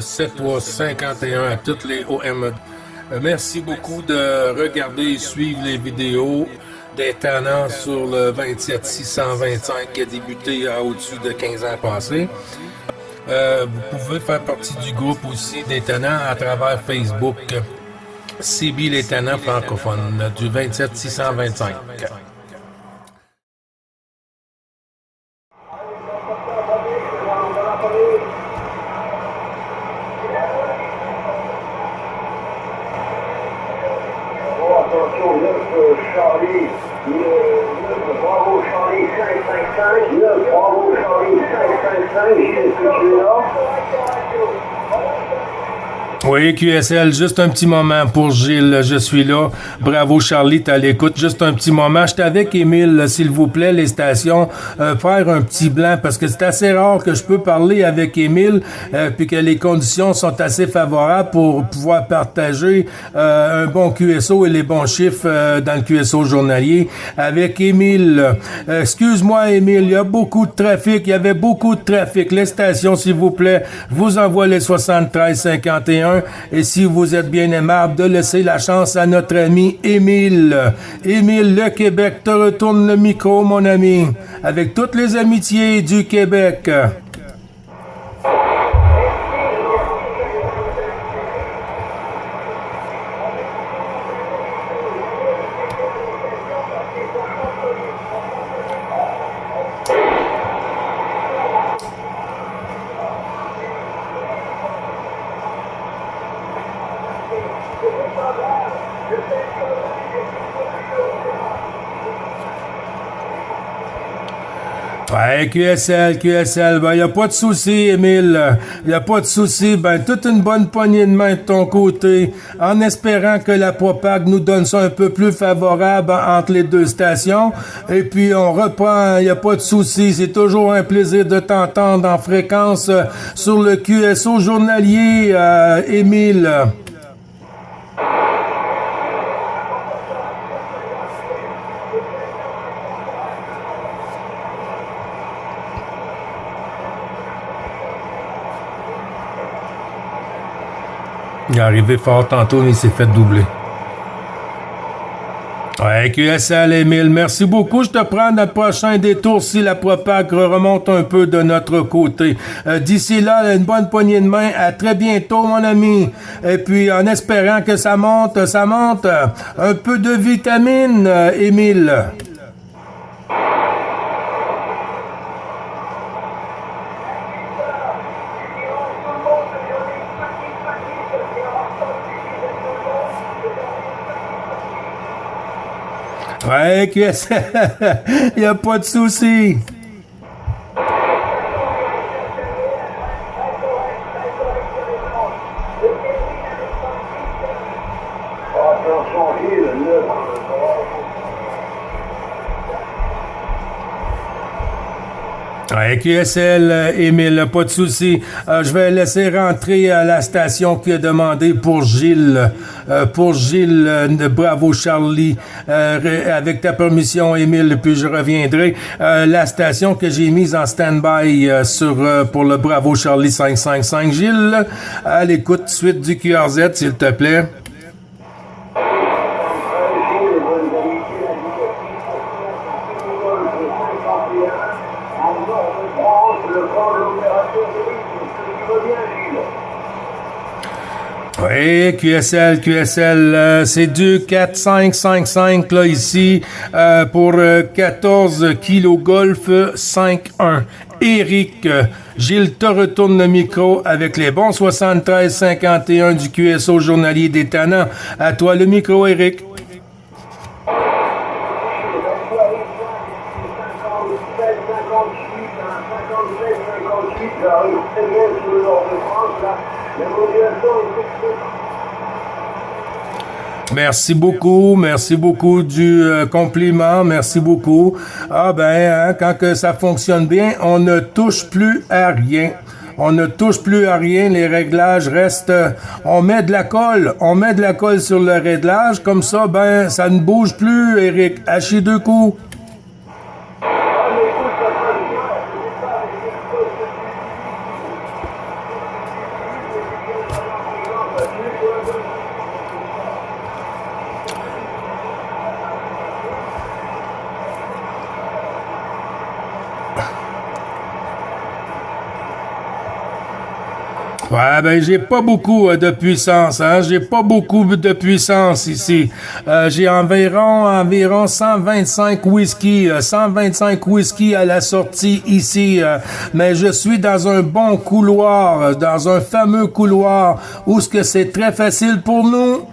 7351 à toutes les OM. Merci beaucoup de regarder et suivre les vidéos des tannants sur le 27625 qui a débuté à au-dessus de 15 ans passés. Vous pouvez faire partie du groupe aussi des tannants à travers Facebook. CB les tannants francophones du 27625. Charlie, bravo Charlie 555, bravo Charlie 555, est-ce que tu es là? Oui, QSL, juste un petit moment pour Gilles, je suis là. Bravo Charlie, t'es à l'écoute. Juste un petit moment. J'étais avec Émile, s'il vous plaît, les stations, faire un petit blanc, parce que c'est assez rare que je peux parler avec Émile, puis que les conditions sont assez favorables pour pouvoir partager un bon QSO et les bons chiffres dans le QSO journalier avec Émile. Excuse-moi Émile, il y a beaucoup de trafic, il y avait beaucoup de trafic. Les stations, s'il vous plaît, je vous envoie les 7351. Et si vous êtes bien aimable de laisser la chance à notre ami Émile. Émile, le Québec, te retourne le micro, mon ami, avec toutes les amitiés du Québec. Ouais, QSL, ben, y a pas de souci, Émile. Y a pas de souci. Ben, toute une bonne poignée de main de ton côté, en espérant que la propague nous donne ça un peu plus favorable entre les deux stations. Et puis, on reprend, y a pas de souci. C'est toujours un plaisir de t'entendre en fréquence sur le QSO journalier, Émile. Il est arrivé fort tantôt, mais il s'est fait doubler. Ouais, QSL, Émile, merci beaucoup. Je te prends notre prochain détour si la propague remonte un peu de notre côté. D'ici là, une bonne poignée de main. À très bientôt, mon ami. Et puis, en espérant que ça monte. Un peu de vitamine, Émile. Ouais, QSL, il n'y a pas de souci. Attention Gilles, Ouais, QSL, Émile, pas de souci. Je vais laisser rentrer à la station qui a demandé pour Gilles. Bravo Charlie. Avec ta permission, Émile, puis je reviendrai. La station que j'ai mise en stand-by pour le Bravo Charlie 555. Gilles, à l'écoute suite du QRZ, s'il te plaît. Oui, QSL, c'est du 4555 là ici pour 14 kilo golf 5-1. Éric, Gilles te retourne le micro avec les bons 73-51 du QSO journalier des tannants. À toi le micro, Éric. Merci beaucoup du compliment, merci beaucoup. Ah ben, hein, quand que ça fonctionne bien, on ne touche plus à rien. Les réglages restent, on met de la colle sur le réglage, comme ça, ben, ça ne bouge plus, Éric, hachis deux coups. Ouais, ben j'ai pas beaucoup de puissance, hein. J'ai pas beaucoup de puissance ici. J'ai environ 125 whisky, 125 whisky à la sortie ici. Mais je suis dans un bon couloir, dans un fameux couloir où ce que c'est très facile pour nous.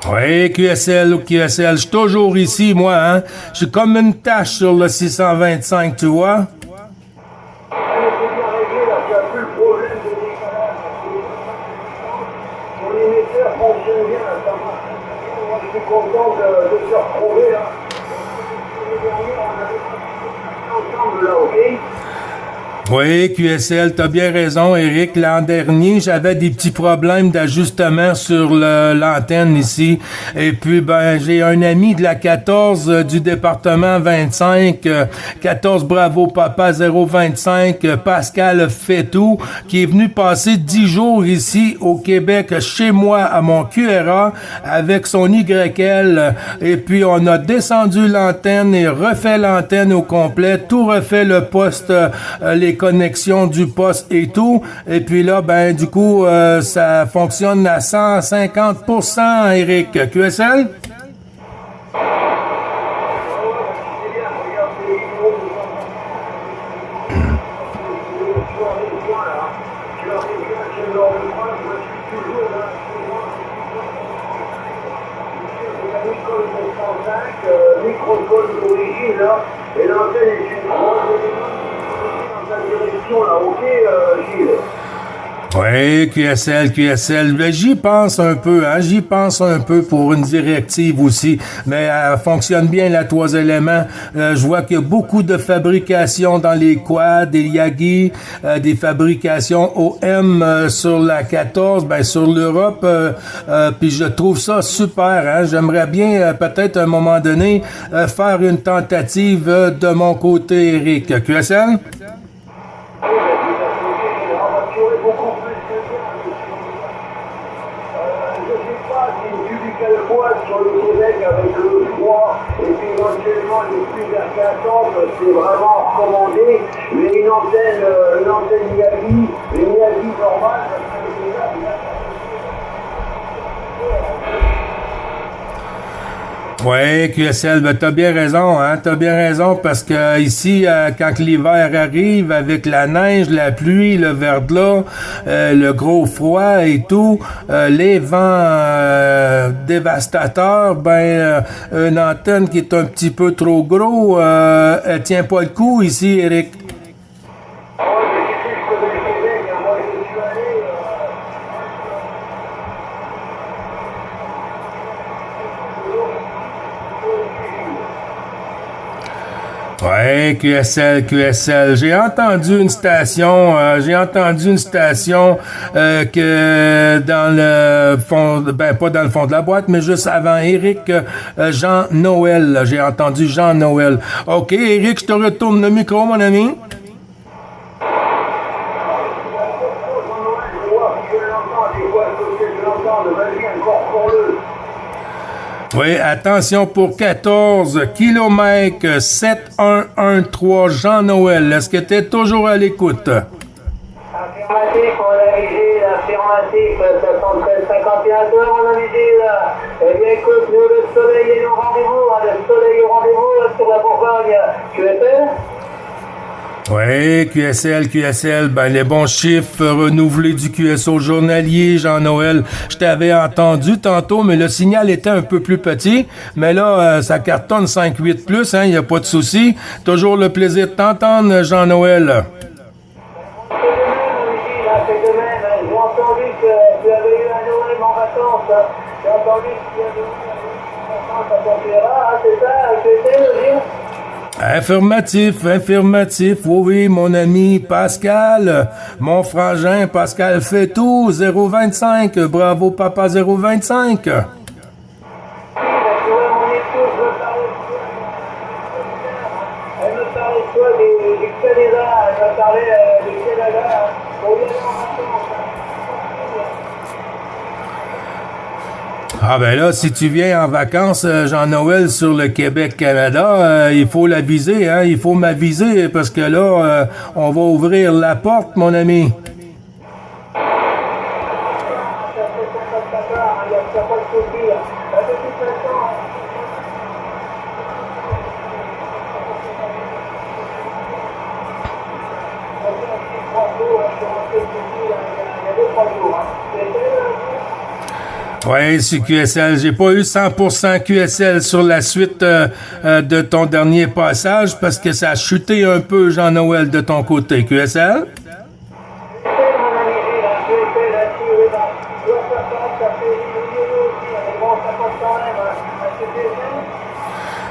Oui, QSL ou QSL, je suis toujours ici, moi, hein. Je suis comme une tache sur le 625, tu vois. Mon émetteur fonctionne bien, ça marche. Moi, je suis content de se retrouver là. L'année dernière, on avait pas ensemble là, ok? Oui, QSL, t'as bien raison, Eric. L'an dernier, j'avais des petits problèmes d'ajustement sur l'antenne ici. Et puis, ben, j'ai un ami de la 14 du département 25, 14 Bravo Papa 025, Pascal Fétou, qui est venu passer 10 jours ici au Québec, chez moi, à mon QRA, avec son YL. Et puis, on a descendu l'antenne et refait l'antenne au complet, tout refait le poste, les connexions du poste et tout. Et puis là, ben, du coup, ça fonctionne à 150%, Eric. QSL? Microphone d'origine là, et l'antenne est une grande dans ta direction là, ok Gilles? Oui, QSL, ben, j'y pense un peu, hein, j'y pense un peu pour une directive aussi, mais elle fonctionne bien, la 3 éléments. Je vois qu'il y a beaucoup de fabrications dans les quads, des Yagi, des fabrications OM sur la 14, ben sur l'Europe, puis je trouve ça super, hein. J'aimerais bien peut-être à un moment donné faire une tentative de mon côté, Eric. QSL? Sur le Québec avec le froid et puis éventuellement les pluies vers 14, c'est vraiment recommandé. Mais une antenne Miyagi, une Miyagi normale, ça serait déjà. Oui, QSL, ben t'as bien raison, hein, t'as bien raison, parce que ici, quand l'hiver arrive, avec la neige, la pluie, le verglas, le gros froid et tout, les vents dévastateurs, ben une antenne qui est un petit peu trop gros, elle tient pas le coup ici, Eric. Ouais, QSL. J'ai entendu une station que dans le fond, ben pas dans le fond de la boîte, mais juste avant Eric, Jean Noël. J'ai entendu Jean Noël. Ok, Eric, je te retourne le micro, mon ami. Oui, attention pour 14 km 7113 Jean-Noël. Est-ce que tu es toujours à l'écoute? Affirmatif, on a visé, affirmatif, 73-51 heures, on a visé là. Eh bien écoute, nous le soleil est au rendez-vous, hein, le soleil est au rendez-vous sur la Bourgogne. Tu es prêt? Oui, QSL, ben les bons chiffres renouvelés du QSO journalier, Jean-Noël. Je t'avais entendu tantôt, mais le signal était un peu plus petit. Mais là, ça cartonne 5-8 plus, hein, il n'y a pas de souci. Toujours le plaisir de t'entendre, Jean-Noël. J'ai entendu que tu avais eu un Noël en vacances. J'ai entendu que tu avais eu un Noël en vacances à ton Pierre, c'est ça, tu étais, Gilles? Affirmatif, oui, mon ami Pascal, mon frangin Pascal Fétou, 025, bravo papa 025. Tu vois, mon épouse elle me parlait de toi du Canada, elle me parlait du Canada. Ah ben là, si tu viens en vacances, Jean-Noël, sur le Québec-Canada, il faut l'aviser, hein? Il faut m'aviser parce que là, on va ouvrir la porte, mon ami. Oui, c'est QSL. J'ai pas eu 100% QSL sur la suite de ton dernier passage parce que ça a chuté un peu, Jean-Noël, de ton côté. QSL?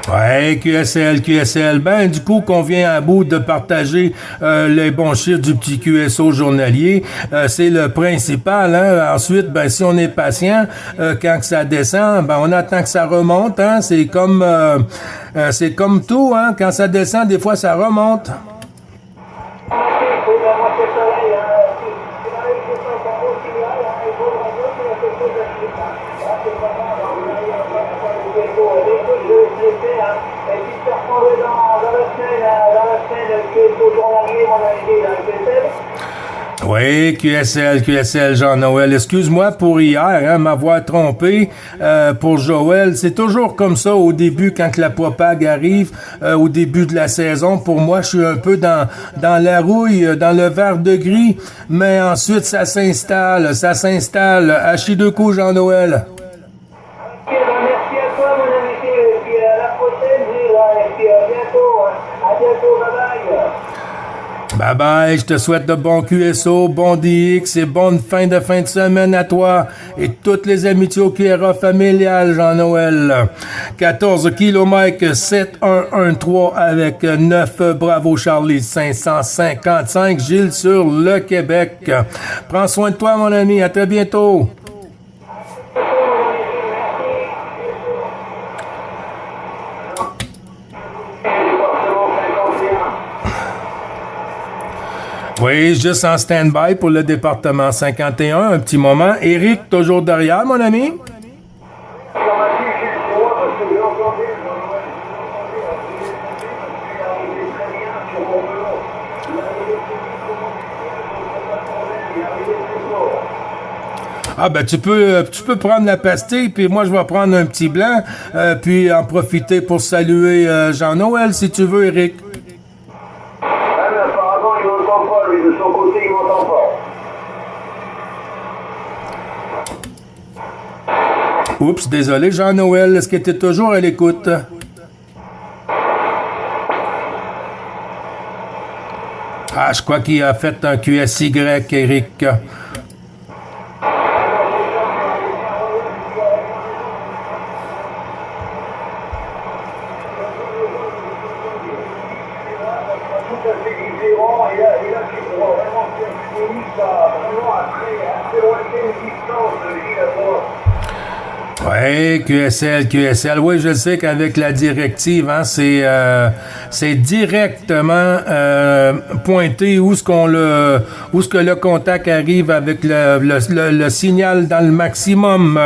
Ouais, QSL. Ben, du coup, qu'on vient à bout de partager les bons chiffres du petit QSO journalier, c'est le principal. Hein. Ensuite, ben, si on est patient, quand que ça descend, ben, on attend que ça remonte. Hein. C'est comme tout. Hein. Quand ça descend, des fois, ça remonte. Oui, QSL, Jean-Noël. Excuse-moi pour hier, hein, m'avoir trompé pour Joël. C'est toujours comme ça au début, quand la propague arrive, au début de la saison. Pour moi, je suis un peu dans la rouille, dans le vert de gris. Mais ensuite, ça s'installe. Hachi deux coups, Jean-Noël. Merci à toi, mon ami. Et puis à la prochaine, Gilles. Et puis à bientôt. Bye-bye. Bye-bye, je te souhaite de bons QSO, bon DX et bonne fin de semaine à toi et toutes les amitiés au QRA familial, Jean-Noël. 14 km 7113 avec 9 Bravo Charlie 555, Gilles sur le Québec. Prends soin de toi, mon ami, à très bientôt. Oui, juste en stand-by pour le département 51, un petit moment. Éric, toujours derrière, mon ami? Ah ben tu peux prendre la pastille, puis moi je vais prendre un petit blanc, puis en profiter pour saluer Jean-Noël, si tu veux, Éric. De son côté, il m'entend pas. Oups, désolé, Jean-Noël. Est-ce que tu es toujours à l'écoute? Ah, je crois qu'il a fait un QSY, Éric. Oui, QSL. Oui, je sais qu'avec la directive, hein, c'est directement pointé où ce que le contact arrive avec le signal dans le maximum.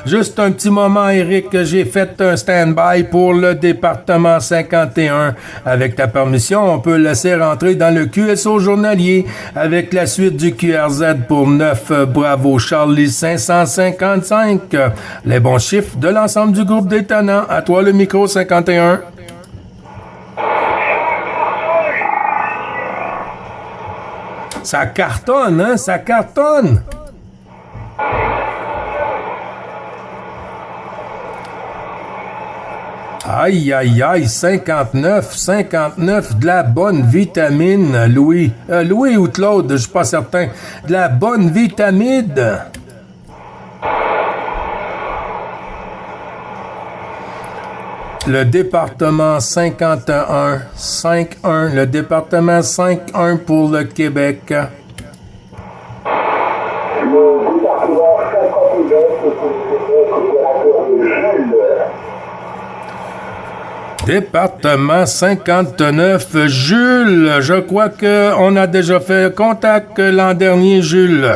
Juste un petit moment, Eric, que j'ai fait un stand-by pour le département 51. Avec ta permission, on peut laisser rentrer dans le QSO journalier avec la suite du QRZ pour 9 Bravo Charlie 555. Les bons chiffres de l'ensemble du groupe des Tannants. À toi le micro 51. Ça cartonne, hein? Ça cartonne! Aïe, 59, de la bonne vitamine, Louis. Louis ou Claude, je suis pas certain. De la bonne vitamine. Le département 51, 5-1. Le département 5-1 pour le Québec. Département 59, Jules. Je crois qu'on a déjà fait contact l'an dernier, Jules.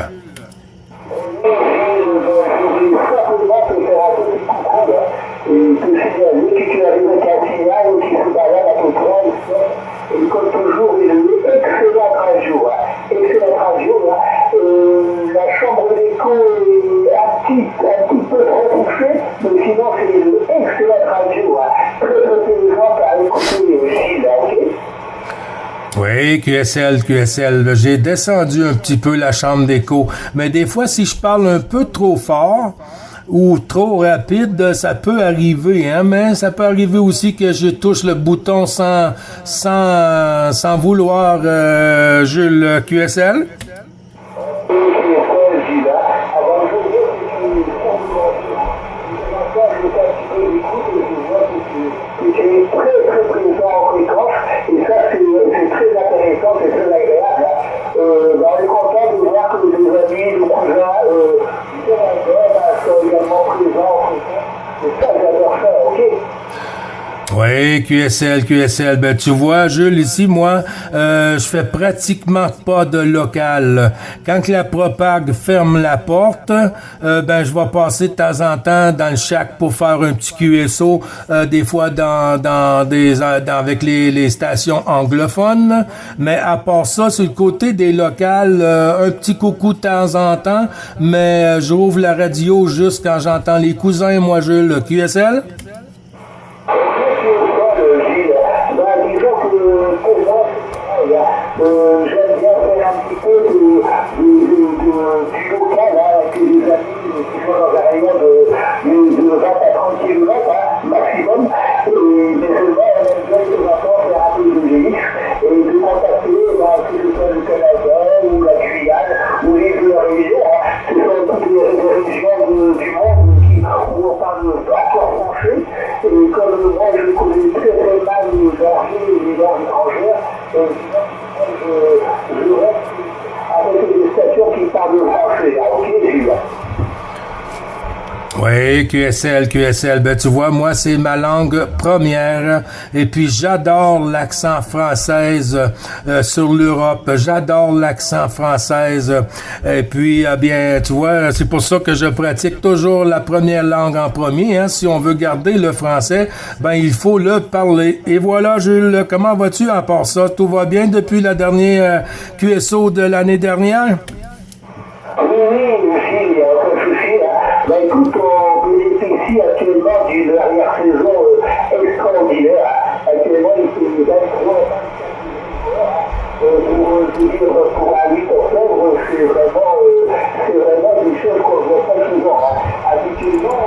Oui, QSL. J'ai descendu un petit peu la chambre d'écho. Mais des fois, si je parle un peu trop fort ou trop rapide, ça peut arriver, hein, mais ça peut arriver aussi que je touche le bouton sans vouloir, Jules QSL. Oui, QSL. Ben, tu vois, Jules, ici, moi, je fais pratiquement pas de local. Quand la propague ferme la porte, ben, je vais passer de temps en temps dans le shack pour faire un petit QSO, des fois avec les stations anglophones. Mais à part ça, sur le côté des locales, un petit coucou de temps en temps, mais j'ouvre la radio juste quand j'entends les cousins, moi, Jules. QSL? J'aime bien faire un petit peu du local avec des amis qui sont dans un rayon de 20 à 30 km maximum. Mais seulement, on aime bien de temps en temps faire un peu de GX et de contacter que ce soit le Canada ou la Guyane ou les deux régions. Ce sont toutes les régions du monde où on parle encore français. Et comme moi, je connais très très mal les langues étrangères, je reste avec des stations qui parlent français. Ok, Gilles? Oui, QSL. Ben, tu vois, moi, c'est ma langue première. Et puis, j'adore l'accent française sur l'Europe. J'adore l'accent française. Et puis, bien, tu vois, c'est pour ça que je pratique toujours la première langue en premier. Hein. Si on veut garder le français, ben, il faut le parler. Et voilà, Jules, comment vas-tu à part ça? Tout va bien depuis la dernière QSO de l'année dernière? Oui, Gilles, il n'y a aucun souci. Ben, écoute, on bénéficie actuellement d'une arrière-saison extraordinaire. Actuellement, il fait 23 pour un 8 octobre, c'est vraiment des choses qu'on ne voit pas souvent. Habituellement,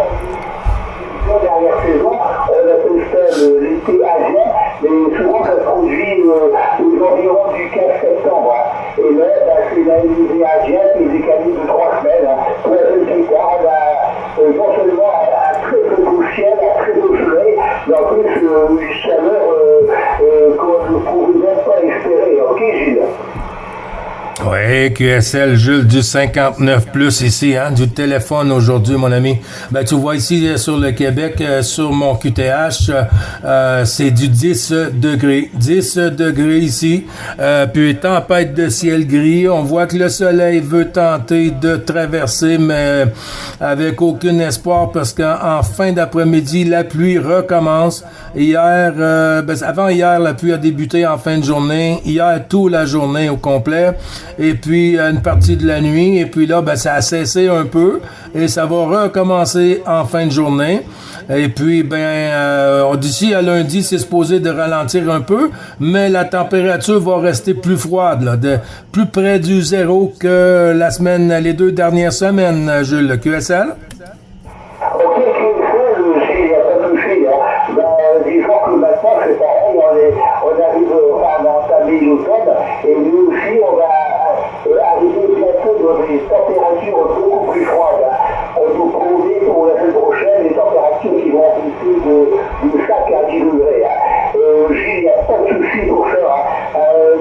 dernière saison, on appelle ça l'été indien, mais souvent ça se produit aux environs du 15 septembre. Et là, c'est l'été indien qui est décalé de 3 semaines. Pour la seule plupart, on a non seulement un très peu beau ciel, un très beau soleil, mais en plus une chaleur qu'on ne pouvait même pas espérer. Ok, Gilles? Oui, QSL, Jules, du 59 plus ici, hein, du téléphone aujourd'hui, mon ami. Ben, tu vois ici, sur le Québec, sur mon QTH, c'est du 10 degrés. 10 degrés ici. Puis, tempête de ciel gris. On voit que le soleil veut tenter de traverser, mais avec aucun espoir parce qu'en fin d'après-midi, la pluie recommence. Hier, avant hier, la pluie a débuté en fin de journée. Hier, toute la journée au complet. Et puis, une partie de la nuit. Et puis là, ça a cessé un peu. Et ça va recommencer en fin de journée. Et puis, d'ici à lundi, c'est supposé de ralentir un peu. Mais la température va rester plus froide, là, plus près du zéro que les 2 dernières semaines, Jules. Le QSL? Disons que maintenant c'est pareil, on arrive à entamer l'automne et nous aussi on va arriver bientôt dans des températures beaucoup plus froides. On nous promet pour la semaine prochaine des températures qui vont monter de 5 à 10 degrés. Gilles, il n'y a pas de souci pour ça.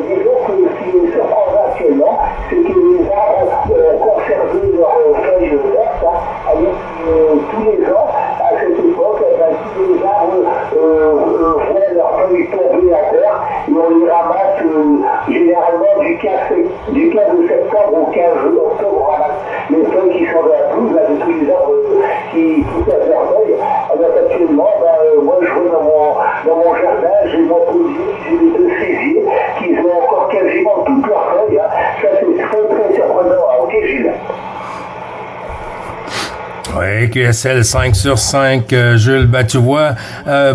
Disons que ce qui est surprenant actuellement, c'est que les arbres ont conservé leurs feuilles vertes avec tous les ans à cette époque, tous les arbres voient leurs feuilles tomber à terre et on les ramasse généralement du 15 septembre au 15 octobre, on ramasse les feuilles qui sont dans la pelouse, de tous les arbres qui perdent leurs feuilles. Alors actuellement, moi je vois dans mon jardin, j'ai mon posier, j'ai les 2 saisiers qui ont encore quasiment toutes leurs feuilles. Ça c'est très très surprenant. Ok, Gilles? Oui, QSL 5 sur 5, Jules. Ben, tu vois,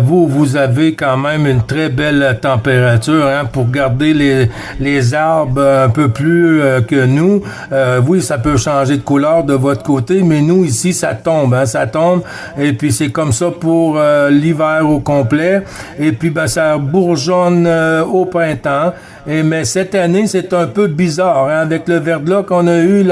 vous avez quand même une très belle température hein, pour garder les arbres un peu plus que nous. Oui, ça peut changer de couleur de votre côté, mais nous, ici, ça tombe. Hein, ça tombe. Et puis, c'est comme ça pour l'hiver au complet. Et puis, ben, ça bourgeonne au printemps. Mais cette année, c'est un peu bizarre, hein, avec le verglas qu'on a eu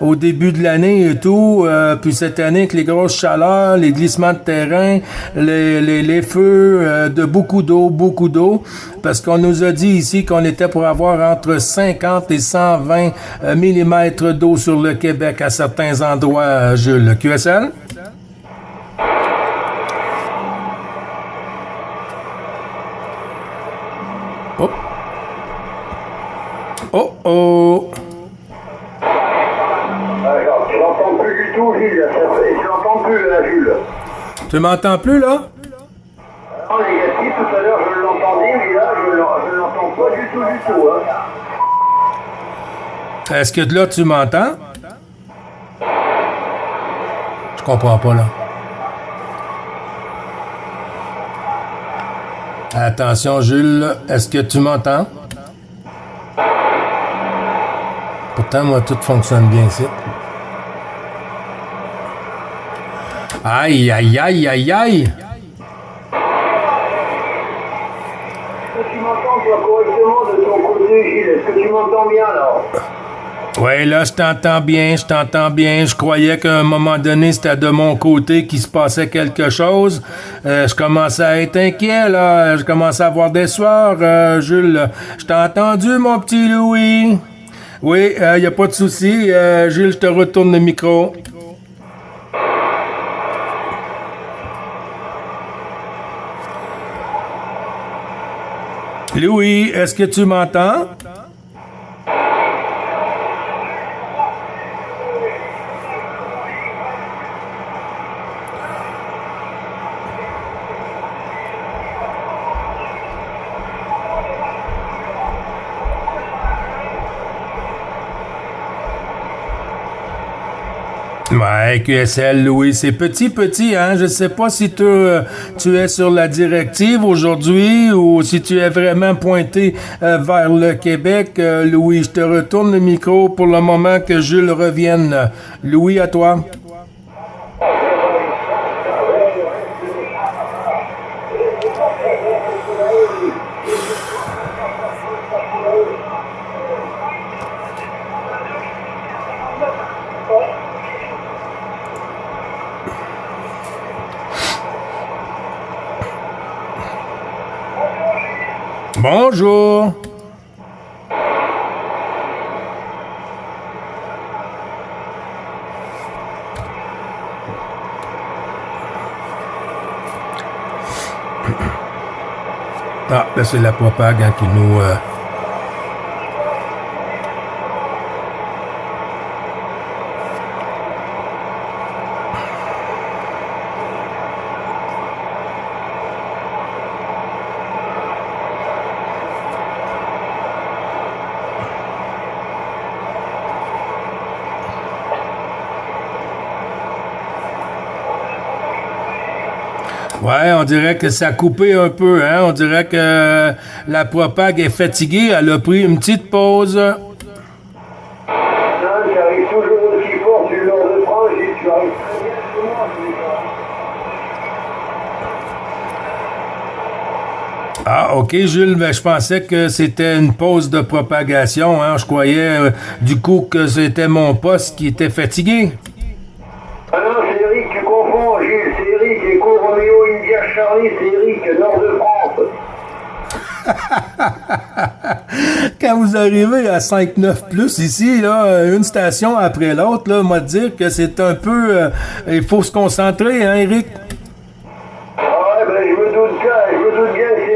au début de l'année et tout. Puis cette année, avec les grosses chaleurs, les glissements de terrain, les feux de beaucoup d'eau, parce qu'on nous a dit ici qu'on était pour avoir entre 50 et 120 millimètres d'eau sur le Québec à certains endroits, Jules. QSL? Oh! Oh oh! Je n'entends plus du tout, Gilles. Je n'entends plus, là, Jules. Tu m'entends plus, là? Non, négatif, tout à l'heure, je l'entendais, mais là, je ne l'entends pas du tout. Hein. Est-ce que là, tu m'entends? Je comprends pas, là. Attention, Jules, est-ce que tu m'entends? Pourtant, moi, tout fonctionne bien ici. Aïe, aïe, aïe, aïe, aïe! Est-ce que tu m'entends, toi, correctement de ton côté, Gilles? Est-ce que tu m'entends bien, là? Oui, là, je t'entends bien. Je croyais qu'à un moment donné, c'était de mon côté qu'il se passait quelque chose. Je commençais à être inquiet, là. Je commençais à avoir des sueurs, Jules. Je t'ai entendu, mon petit Louis. Oui, il n'y a pas de souci. Jules, je te retourne le micro. Louis, est-ce que tu m'entends? Ouais, QSL, Louis, c'est petit, hein. Je sais pas si tu es sur la directive aujourd'hui ou si tu es vraiment pointé vers le Québec. Louis, je te retourne le micro pour le moment que Jules revienne. Louis, à toi. Bonjour. Ah, là, c'est la propague hein, qui nous... Ouais, on dirait que ça a coupé un peu, hein. On dirait que la propague est fatiguée. Elle a pris une petite pause. Non, j'arrive toujours aussi fort du nord de France, tu arrives très bien chez moi. Ah, ok, Jules, mais je pensais que c'était une pause de propagation, hein. Je croyais, du coup, que c'était mon poste qui était fatigué. Ah non, c'est Eric, tu confonds, Gilles, c'est Eric, Echo Romeo India Charlie, c'est Eric, nord de France. Quand vous arrivez à 5-9 plus ici, là, une station après l'autre, là, moi dire que c'est un peu... il faut se concentrer, hein, Eric? Ah ouais, ben je me doute bien que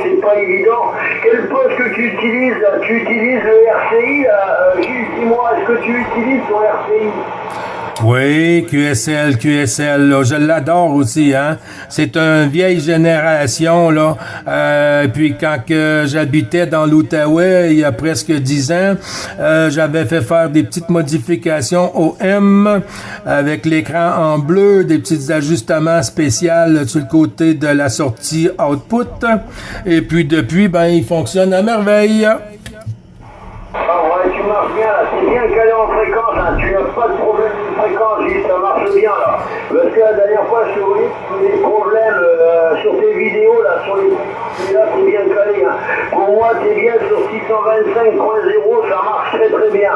c'est pas évident, Quel poste que tu utilises, là? Tu utilises le RCI, là? Gilles, dis-moi, est-ce que tu utilises ton RCI? Oui, QSL, là, je l'adore aussi, hein. C'est une vieille génération, là. Puis quand que j'habitais dans l'Outaouais, il y a presque 10 ans, j'avais fait faire des petites modifications au M avec l'écran en bleu, des petits ajustements spéciaux sur le côté de la sortie output. Et puis depuis, ben, il fonctionne à merveille. Ah ouais, tu marches bien là, c'est bien calé en fréquence, hein. Tu n'as pas de problème de fréquence, Gilles, ça marche bien là. Parce que la dernière fois, je te voyais que tu avais des problèmes sur tes vidéos là, sur les... Mais là, c'est bien calé, hein. Pour moi, t'es bien sur 625.0, ça marche très très bien.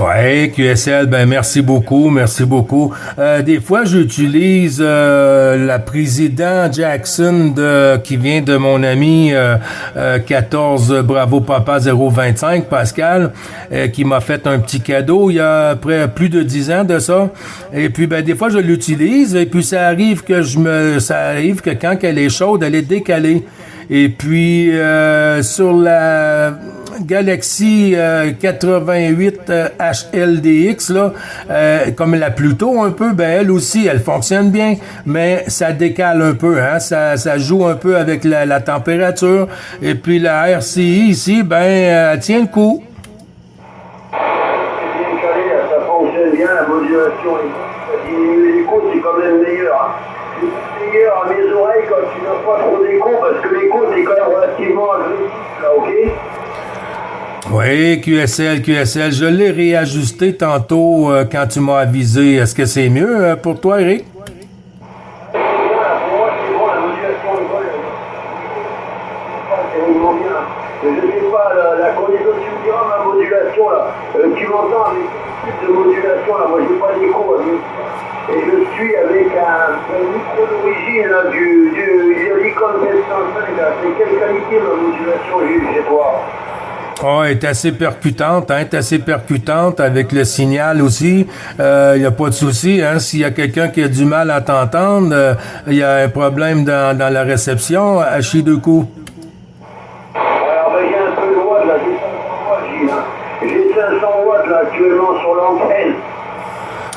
Ouais, QSL, ben merci beaucoup. Des fois, j'utilise la président Jackson qui vient de mon ami 14 Bravo Papa 025 Pascal, qui m'a fait un petit cadeau il y a après plus de 10 ans de ça. Et puis ben des fois je l'utilise et puis ça arrive que quand elle est chaude, elle est décalée. Et puis sur la Galaxy 88 HLDX là, comme la Pluto un peu, ben elle aussi, elle fonctionne bien, mais ça décale un peu, hein, ça joue un peu avec la température. Et puis la RCI ici, ben elle tient le coup. C'est bien calé, ça fonctionne bien, la modulation, ça diminue l'écho, c'est quand même meilleur. Hein. C'est meilleur à mes oreilles quand tu n'as pas trop d'écho, parce que l'écho c'est quand même relativement agressif, là, ok? Oui, QSL, je l'ai réajusté tantôt quand tu m'as avisé. Est-ce que c'est mieux pour toi, Eric? Pour moi, c'est bon, la modulation est bonne. C'est vraiment bien. Je ne sais pas, la connexion, tu me diras ma modulation, là. Tu m'entends avec ce type de modulation, là. Moi, je n'ai pas d'écho. Et je suis avec un micro d'origine, là, du Icon 705, là. C'est quelle qualité, ma modulation, Gilles, chez toi? Oh, elle est assez percutante avec le signal aussi. Il n'y a pas de souci, hein. S'il y a quelqu'un qui a du mal à t'entendre, il y a un problème dans la réception, à chier deux coups. Alors, ben, j'ai un peu de watts, là. J'ai 500 watts, Gilles, hein. J'ai 500 watts, là, actuellement, sur l'antenne.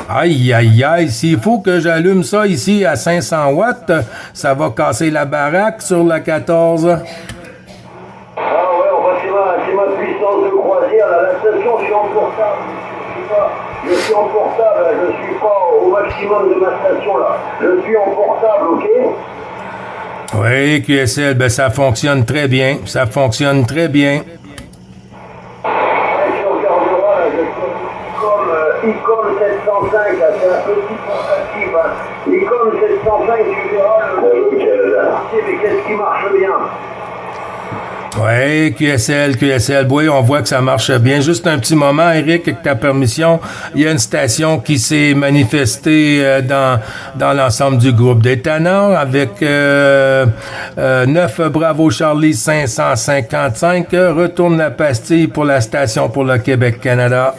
Aïe, s'il faut que j'allume ça ici à 500 watts, ça va casser la baraque sur la 14. C'est ma puissance de croisière, là. La station, je suis en portable. Je suis en portable, je suis pas au maximum de ma station, là. Je suis en portable, ok? Oui, QSL, ben ça fonctionne très bien. Tu regarderas, là, je suis Icom 705, là, c'est un petit portatif, hein. Icom 705, tu verras, mais qu'est-ce qui marche bien? Oui, QSL, oui, on voit que ça marche bien. Juste un petit moment, Eric, avec ta permission, il y a une station qui s'est manifestée dans l'ensemble du groupe des tannants avec 9 Bravo Charlie 555. Retourne la pastille pour la station pour le Québec-Canada.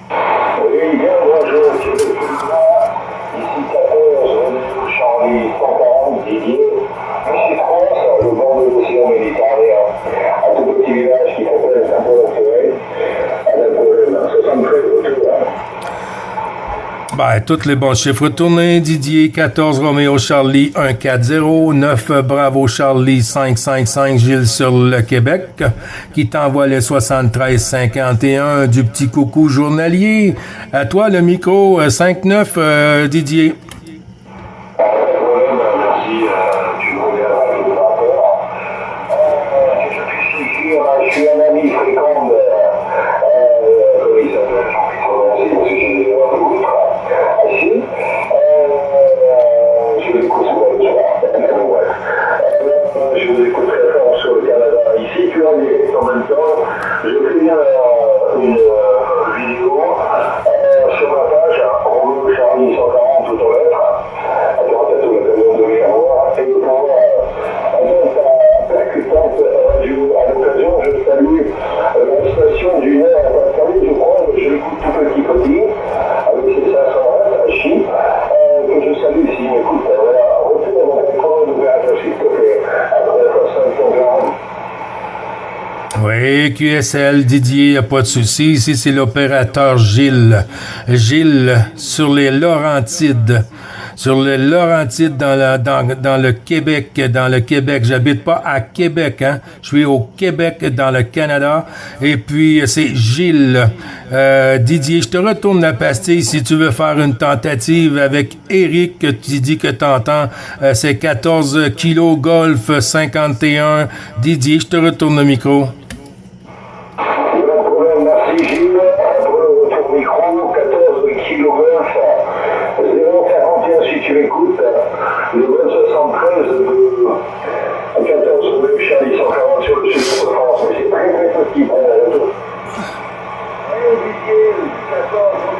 Oui, bien, bonjour, c'est le président. Ici 14 Charlie 140, Didier. Ici France, le bord de l'océan Méditerranéen. Un tout petit village qui s'appelle Saint-Paul-en-Forêt. À 73 retours. Ben, tous les bons chiffres tournés. Didier, 14 Roméo Charlie 140, 9 Bravo Charlie 555, Gilles sur le Québec, qui t'envoie les 73-51 du petit coucou journalier. À toi le micro, 5-9, Didier. Merci, tu me reviendras tout par rapport. Je suis un ami fréquent de... comment il s'appelle, Jean-Christophe, parce que j'ai des voix de gouttes. Ici. Je l'écoute souvent le soir. Je vous écoute très fort sur le Canada. Ici, tu as dit, en même temps, je fais bien une vidéo sur ma page, Roméo Charlie 140 tout en lettres. À droite, à tout l'occasion de venir voir. Et pour entendre ta percutante radio à l'occasion, je salue la station du Nord Et QSL, Didier, y a pas de souci. Ici, c'est l'opérateur Gilles. Gilles, sur les Laurentides. Sur les Laurentides dans le Québec. Dans le Québec. J'habite pas à Québec, hein. Je suis au Québec, dans le Canada. Et puis, c'est Gilles. Didier, je te retourne la pastille si tu veux faire une tentative avec Eric, que tu dis que t'entends. C'est 14 kilo Golf 51. Didier, je te retourne le micro. Merci Gilles pour ton micro, 14 kg Golf 051 si tu m'écoutes, le vol 73 de 14 de Charlie 140 sur le sud de France, mais c'est très très petit pour la retour. Oui Didier, 14